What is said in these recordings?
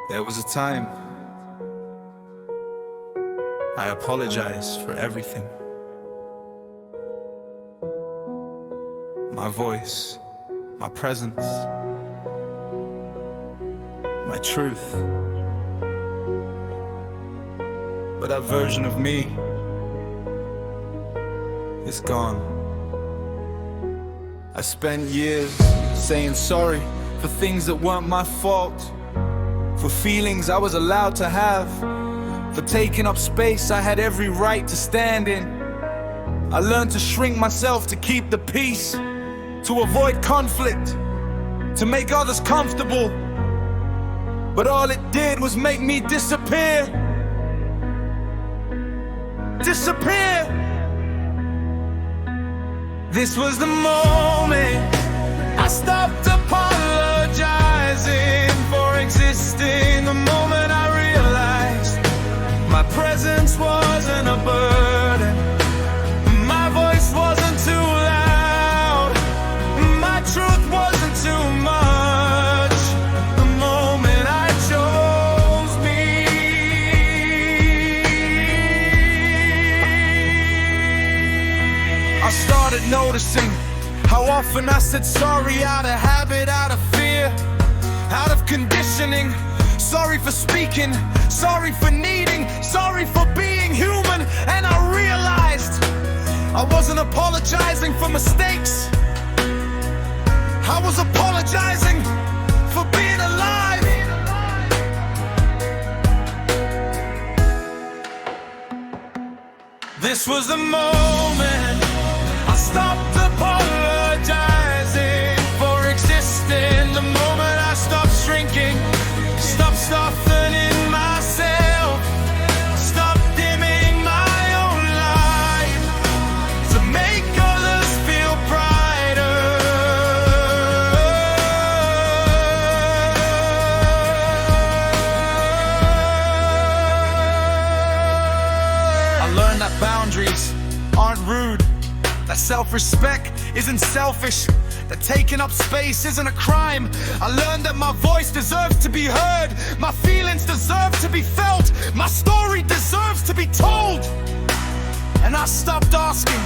There was a time I apologized for everything. My voice, my presence, my truth. But that version of me is gone. I spent years saying sorry for things that weren't my fault, for feelings I was allowed to have, for taking up space I had every right to stand in. I learned to shrink myself to keep the peace, to avoid conflict, to make others comfortable. But all it did was make me disappear. Disappear. This was the moment I stopped apologizing for existing. The moment I realized my presence wasn't a burden, my voice wasn't too loud, my truth wasn't too much. The moment I chose me, I started noticing how often I said sorry out of habit, out of fear, out of conditioning. Sorry for speaking, sorry for needing, sorry for being human. And I realized I wasn't apologizing for mistakes, I was apologizing for being alive. This was the moment I stopped apologizing for existing. The moment I stopped shrinking, stopped softening myself, stopped dimming my own light to make others feel brighter. I learned that boundaries aren't rude, that self-respect isn't selfish, that taking up space isn't a crime. I learned that my voice deserves to be heard, my feelings deserve to be felt, my story deserves to be told. And I stopped asking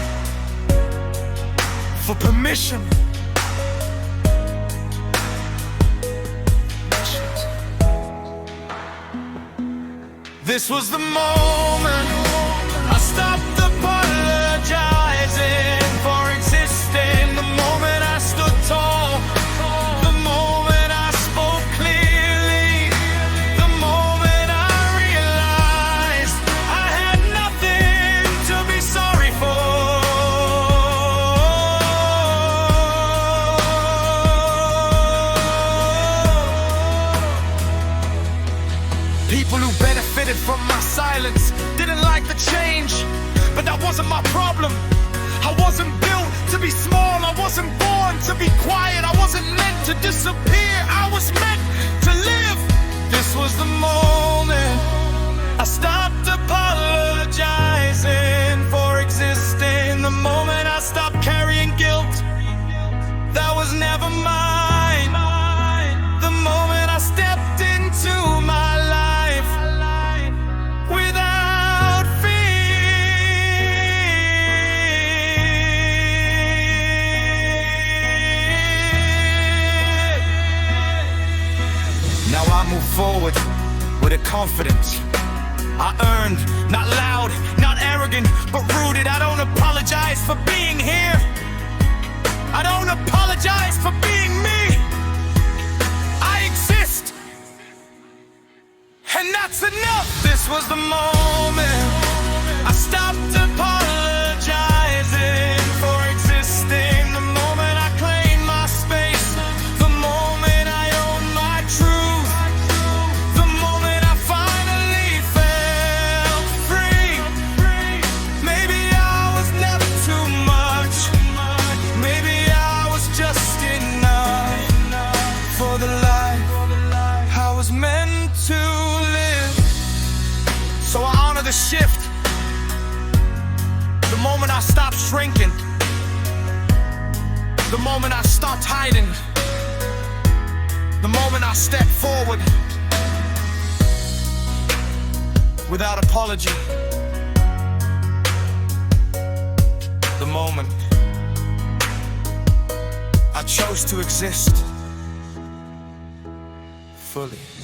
for permission. This was the moment I stopped apologizing for existing. The moment I stood tall, the moment I spoke clearly, the moment I realized I had nothing to be sorry for. People who benefited from my silence didn't like the change, but that wasn't my problem. I wasn't built to be small, I wasn't born to be quiet, I wasn't meant to disappear, I was meant to live. This was the moment I stopped apologizing for existing. The moment I stopped carrying guilt that was never mine. The moment I stepped into my life without Now I move forward with a confidence I earned, not loud, not arrogant, but rooted. I don't apologize for being here, I don't apologize for being me. I exist, and that's enough. This was the moment I stopped apologizing for existing. The moment I claimed my space, the moment I owned my truth, the moment I finally felt free. Maybe I was never too much, maybe I was just enough for the life I was meant to live. So I honor the shift, the moment I stopped shrinking, the moment I stopped hiding, the moment I stepped forward, without apology. The moment I chose to exist fully.